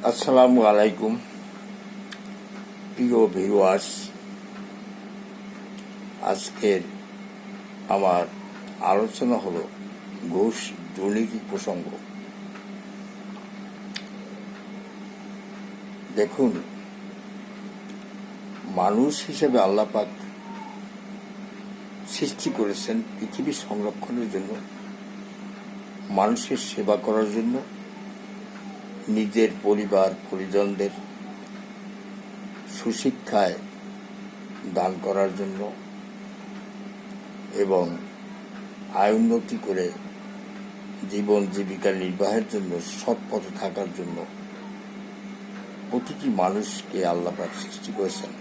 আসসালামু আলাইকুম প্রিয় ভিউয়ার্স। আজকের আমার আলোচনা হলো ঘুষ দুর্নীতি প্রসঙ্গ। দেখুন, মানুষ হিসেবে আল্লাহ পাক সৃষ্টি করেছেন পৃথিবী সংরক্ষণের জন্য, মানুষের সেবা করার জন্য, নিজের পরিবার পরিজনদের সুশিক্ষায় দান করার জন্য এবং আয় উন্নতি করে জীবন জীবিকা নির্বাহের জন্য, সৎ পথে থাকার জন্য প্রতিটি মানুষকে আল্লাহ পাক সৃষ্টি করেছেন।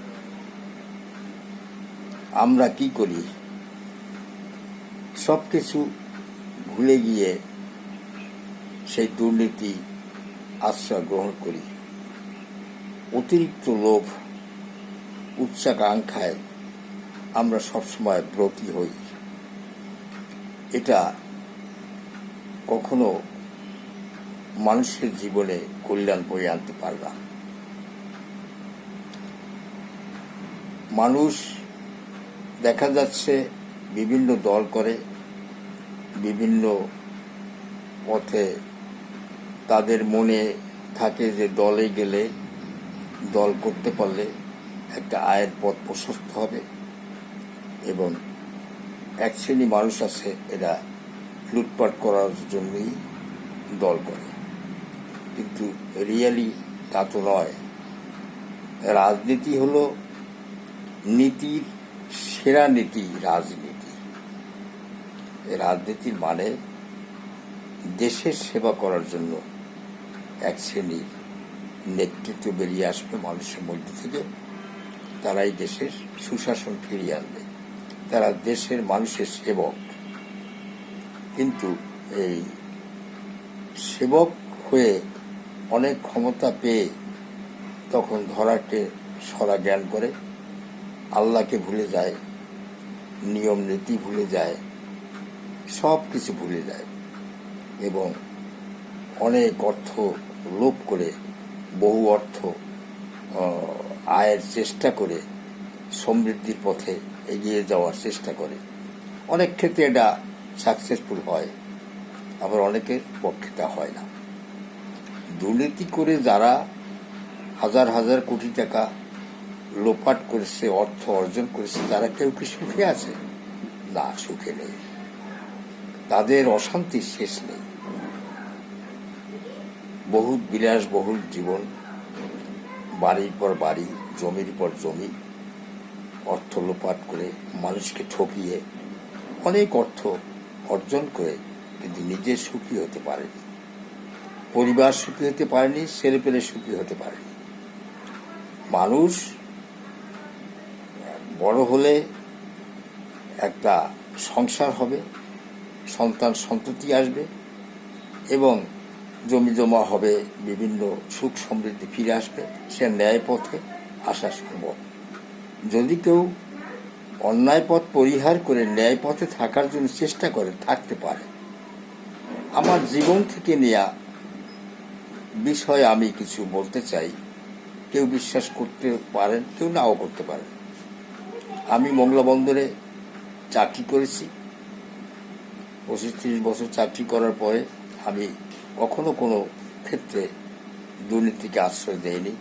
আমরা কি করি? সবকিছু ভুলে গিয়ে সেই দুর্নীতি আশ্রয় গ্রহণ করি। অতিরিক্ত লোভ, উচ্চাকাঙ্ক্ষায় আমরা সবসময় ব্রতী হই। এটা কখনো মানুষের জীবনে কল্যাণ বয়ে আনতে পারে না। মানুষ দেখা যাচ্ছে বিভিন্ন দল করে, বিভিন্ন পথে তাদের মনে থাকে যে দলে গেলে, দল করতে পারলে একটা আয়ের পথ প্রশস্ত হবে। এবং এক শ্রেণী মানুষ আছে, এরা লুটপাট করার জন্যই দল করে, কিন্তু রিয়েলি তা তো নয়। রাজনীতি হলো নীতির সেরা নীতি, রাজনীতি। রাজনীতির মানে দেশের সেবা করার জন্য এক শ্রেণীর নেতৃত্ব বেরিয়ে আসবে মানুষের মধ্যে থেকে। তারাই দেশের সুশাসন ফিরিয়ে আনবে, তারা দেশের মানুষের সেবক। কিন্তু এই সেবক হয়ে অনেক ক্ষমতা পেয়ে তখন ধরাকে সরা জ্ঞান করে, আল্লাহকে ভুলে যায়, নিয়ম নীতি ভুলে যায়, সব কিছু ভুলে যায় এবং অনেক অর্থ লোভ করে, বহু অর্থ আয়ের চেষ্টা করে সমৃদ্ধির পথে এগিয়ে যাওয়ার চেষ্টা করে। অনেক ক্ষেত্রে এটা সাকসেসফুল হয়, আবার অনেকের পক্ষে তা হয় না। দুর্নীতি করে যারা হাজার হাজার কোটি টাকা লোপাট করেছে, অর্থ অর্জন করেছে, তারা কেউ কি সুখে আছে? না, সুখে নেই। তাদের অশান্তির শেষ নেই। বহু বিলাসবহুল জীবন, বাড়ির পর বাড়ি, জমির পর জমি, অর্থ লোপাট করে, মানুষকে ঠকিয়ে অনেক অর্থ অর্জন করে, কিন্তু নিজে সুখী হতে পারেনি, পরিবার সুখী হতে পারেনি, ছেলেপেলে সুখী হতে পারেনি। মানুষ বড় হলে একটা সংসার হবে, সন্তান সন্ততি আসবে এবং জমি জমা হবে, বিভিন্ন সুখ সমৃদ্ধি ফিরে আসবে। সে ন্যায় পথে আসা সম্ভব। যদি কেউ অন্যায় পথ পরিহার করে ন্যায় পথে থাকার জন্য চেষ্টা করে, থাকতে পারে। আমার জীবন থেকে নেয়া বিষয়ে আমি কিছু বলতে চাই। কেউ বিশ্বাস করতে পারেন, কেউ নাও করতে পারেন। আমি মংলা বন্দরে চাকরি করেছি। 25-30 বছর চাকরি করার পরে আমি কখনো কোনো ক্ষেত্রে দুর্নীতিকে আশ্রয় দেয়নি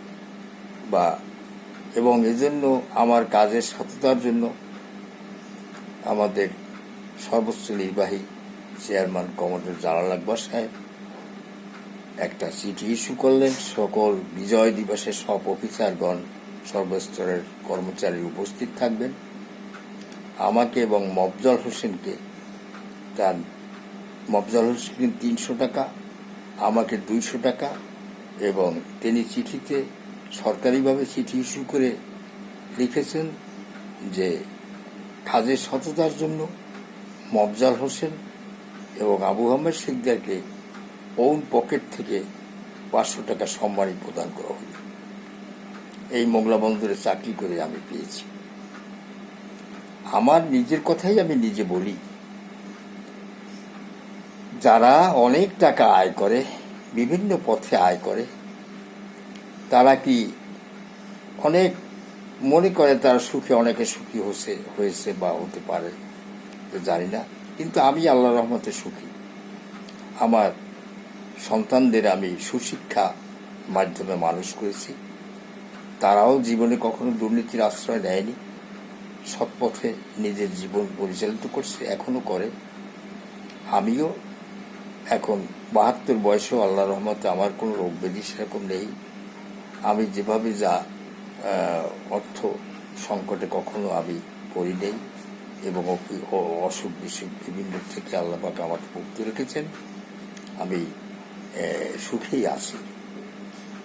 এবং এজন্য আমার কাজের সততার জন্য আমাদের সর্বোচ্চ নির্বাহী চেয়ারম্যান কমরেড জালাল আকবর সাহেব একটা চিঠি ইস্যু করলেন। সকল বিজয় দিবসে সব অফিসারগণ, সর্বস্তরের কর্মচারী উপস্থিত থাকবেন। আমাকে এবং মফজল হোসেনকে, মফজল হোসেন 300 টাকা, আমাকে 200 টাকা, এবং তিনি চিঠিতে সরকারিভাবে চিঠি ইস্যু করে লিখেছেন যে কাজের সততার জন্য মফজল হোসেন এবং আবু আহমেদ শিকদারকে ওন পকেট থেকে 500 টাকা সম্মানী প্রদান করা হল। এই মংলা বন্দরে চাকরি করে আমি পেয়েছি। আমার নিজের কথাই আমি নিজে বলি। যারা অনেক টাকা আয় করে, বিভিন্ন পথে আয় করে, তারা কি অনেক মনে করে তারা সুখে, অনেকে সুখী হয়েছে বা হতে পারে, জানি না। কিন্তু আমি আল্লাহর রহমতে সুখী। আমার সন্তানদের আমি সুশিক্ষা মাধ্যমে মানুষ করেছি। তারাও জীবনে কখনো দুর্নীতির আশ্রয় নেয়নি, সৎ পথে নিজের জীবন পরিচালিত করছে, এখনো করে। আমিও এখন 72 বয়সেও আল্লাহর রহমতে আমার কোনো রোগ ব্যাধি সেরকম নেই। আমি যেভাবে অর্থ সংকটে কখনো আমি পড়ি নেই, এবং অসুখ বিসুখ বিভিন্ন থেকে আল্লাহ পাক আমাকে মুক্ত রেখেছেন। আমি সুখেই আছি।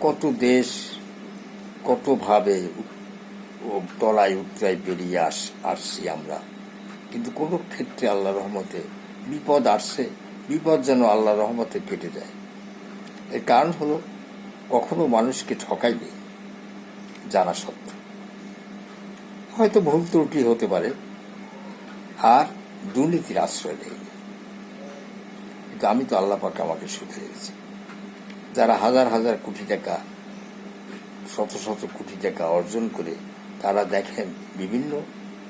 কত দেশ কতভাবে তলায় উত্তরায় পেরিয়ে আসছি আমরা, কিন্তু কোনো ক্ষেত্রে আল্লাহ রহমতে বিপদ আসছে, বিপদ যেন আল্লাহ রহমতে কেটে যায়। এর কারণ হলো কখনো মানুষকে ঠকাইনি জানা সত্ত্বেও। হয়তো ভুল ত্রুটি হতে পারে, আর দুর্নীতির আশ্রয় নেই। কিন্তু আমি তো আল্লাহ পাক আমাকে সুখে রেখেছি। যারা হাজার হাজার কোটি টাকা, শত শত কোটি টাকা অর্জন করে তারা দেখেন বিভিন্ন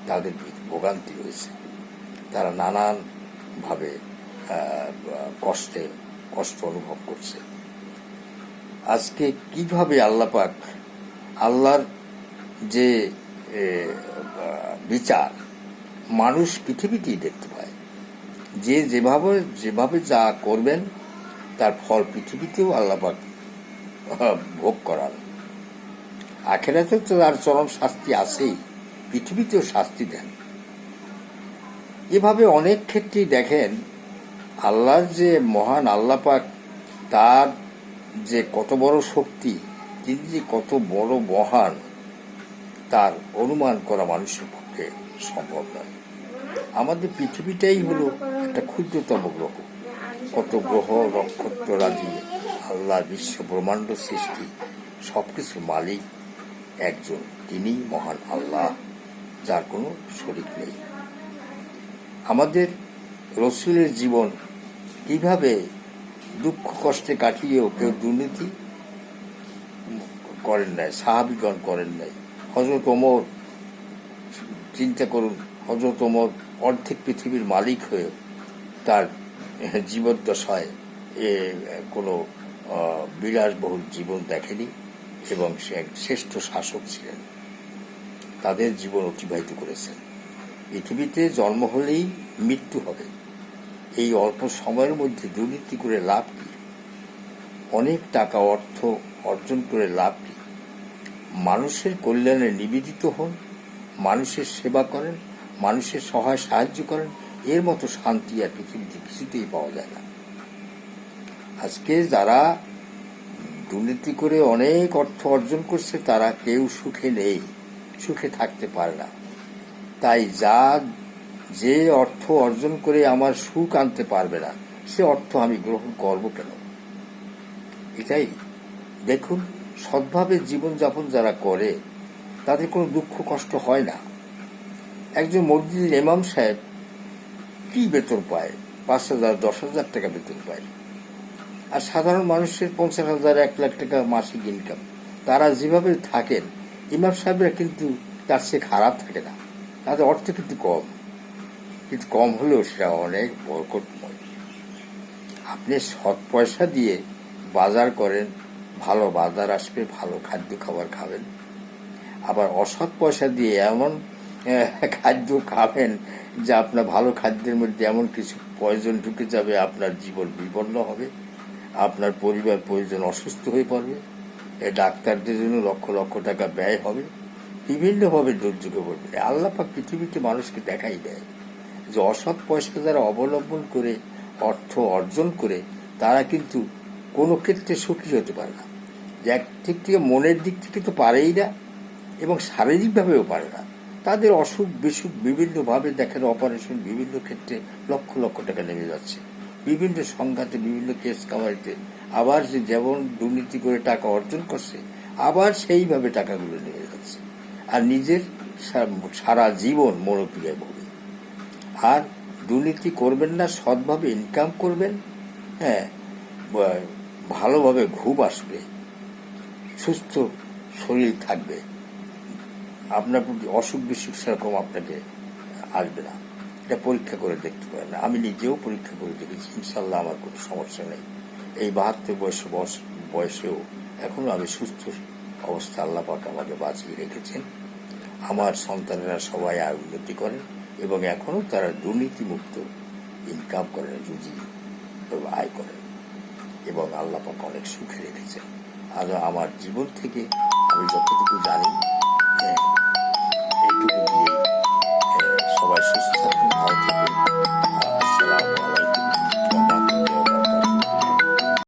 তাদের ভোগান্তি রয়েছে, তারা নানানভাবে কষ্ট অনুভব করছে। আজকে কিভাবে আল্লাহ পাক, আল্লাহর যে বিচার মানুষ পৃথিবীতেই দেখতে পায়, যে যেভাবে যা করবেন তার ফল পৃথিবীতেও আল্লাহ পাক ভোগ করান। আখিরাতে তো তার চরম শাস্তি আছেই, পৃথিবীতেও শাস্তি দেন। এভাবে অনেক ক্ষেত্রেই দেখেন আল্লাহর যে মহান আল্লাহ পাক, তার যে কত বড় শক্তি, তিনি যে কত বড় মহান, তার অনুমান করা মানুষের পক্ষে সম্ভব নয়। আমাদের পৃথিবীটাই হলো একটা ক্ষুদ্রতম গ্রহ। কত গ্রহ নক্ষত্ররাজি, আল্লাহ বিশ্ব ব্রহ্মাণ্ড সৃষ্টি, সবকিছুর মালিক একজন, তিনি মহান আল্লাহ, যার কোনো শরীক নেই। আমাদের রসুলের জীবন কিভাবে দুঃখ কষ্টে কাটিয়েও কেউ দুর্নীতি করেন নাই, সাহাবীগণ করেন নাই। হযরত ওমর, চিন্তা করুন, হযরত ওমর অর্ধেক পৃথিবীর মালিক হয়েও তার জীবদ্দশায় কোনো বিলাসবহুল জীবন দেখেনি, এবং সে এক শ্রেষ্ঠ শাসক ছিলেন। তাদের জীবন অতিবাহিত করেছেন। পৃথিবীতে জন্ম হলেই মৃত্যু হবে, এই অল্প সময়ের মধ্যে দুর্নীতি করে লাভ কি? অনেক টাকা অর্থ অর্জন করে লাভ কি? মানুষের কল্যাণে নিবেদিত হন, মানুষের সেবা করেন, মানুষের সহায় সাহায্য করেন, এর মতো শান্তি আর পৃথিবীতে কিছুতেই পাওয়া যায় না। আজকে যারা দুর্নীতি করে অনেক অর্থ অর্জন করছে তারা কেউ সুখে নেই, সুখে থাকতে পারে না। তাই যে অর্থ অর্জন করে আমার সুখ আনতে পারবে না, সে অর্থ আমি গ্রহণ করব কেন? এটাই দেখুন, সৎভাবে জীবনযাপন যারা করে তাদের কোনো দুঃখ কষ্ট হয় না। একজন মসজিদের ইমাম সাহেব কি বেতন পায়? 5,000 10,000 টাকা বেতন পায়। আর সাধারণ মানুষের 50,000 1 লাখ টাকা মাসিক ইনকাম। তারা যেভাবে থাকেন, ইমাম সাহেবরা কিন্তু তার চেয়ে খারাপ থাকে না। তাদের অর্থ কিন্তু কম হলেও সেটা অনেক বরকতময়। আপনি সৎ পয়সা দিয়ে বাজার করেন, ভালো বাজার আসবে, ভালো খাদ্য খাবার খাবেন। আবার অসৎ পয়সা দিয়ে এমন খাদ্য খাবেন যে আপনার ভালো খাদ্যের মধ্যে এমন কিছু পয়জন ঢুকে যাবে, আপনার জীবন বিপন্ন হবে, আপনার পরিবার পরিজন অসুস্থ হয়ে পড়বে, ডাক্তারদের জন্য লক্ষ লক্ষ টাকা ব্যয় হবে, বিভিন্নভাবে দুর্যোগে পড়বে। আল্লাহ পাক পৃথিবীতে মানুষকে দেখাই দেয় যে অসৎ পয়সা যারা অবলম্বন করে অর্থ অর্জন করে তারা কিন্তু কোনো ক্ষেত্রে সুখী হতে পারে না। যে এক দিক থেকে মনের দিক থেকে তো পারেই না, এবং শারীরিকভাবেও পারে না। তাদের অসুখ বিসুখ বিভিন্নভাবে দেখেন, অপারেশন, বিভিন্ন ক্ষেত্রে লক্ষ লক্ষ টাকা নেমে যাচ্ছে, বিভিন্ন সংঘাতে, বিভিন্ন কেস কামাইতে। আবার যে যেমন দুর্নীতি করে টাকা অর্জন করছে, আবার সেইভাবে টাকাগুলো নেমে যাচ্ছে, আর নিজের সারা জীবন মরপিয়ায় ভোগে। আর দুর্নীতি করবেন না, সৎভাবে ইনকাম করবেন, হ্যাঁ, ভালোভাবে ঘুম আসবে, সুস্থ শরীর থাকবে, আপনার প্রতি অসুখ বিসুখ সেরকম আপনাকে আসবে না। এটা পরীক্ষা করে দেখতে পারেন। আমি নিজেও পরীক্ষা করে দেখেছি, ইনশাল্লাহ আমার কোনো সমস্যা নেই। এই 72 বয়সেও এখনো আমি সুস্থ অবস্থা আল্লাহ পাক আমাকে বাঁচিয়ে রেখেছেন। আমার সন্তানেরা সবাই আয় উন্নতি করেন এবং এখনো তারা দুর্নীতিমুক্ত ইনকাম করেন, রুজি আয় করেন এবং আল্লাহ পাক অনেক সুখে রেখেছেন। আর আমার জীবন থেকে আমি যতটুকু জানি, এইটুকু দিয়ে সবাই সুস্থ থাকুন, ভালো থাকুন।